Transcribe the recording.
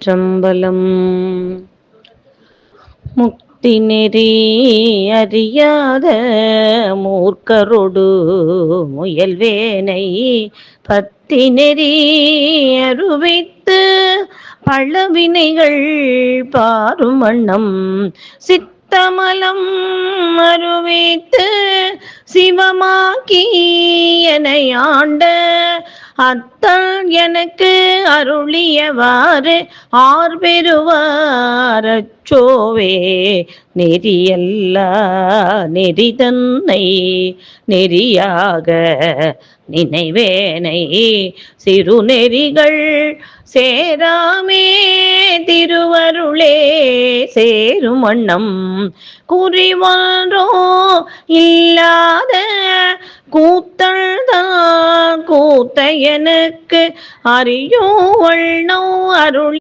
திருச்சிற்றம்பலம். முக்தி நெறி அறியாத மூர்க்கரொடு முயல்வேனை பத்தி நெறி அருவித்து பழவினைகள் பாரும் வண்ணம் சித்தமலம் அருவித்து சிவமாக்கி என்னை ஆண்ட அத்தல் எனக்கு அருளியவாறு ஆர்பெறுவார் அச்சோவே நெறியல்ல நெறிதன்னை நெறியாக நினைவேனை சிறு நெறிகள் சேராமே திருவருளே சேரும் வண்ணம் குறிவாரோ இல்லாத கூத்தல்தான் கூத்த எனக்கு அறியோ வண்ணம் அருள்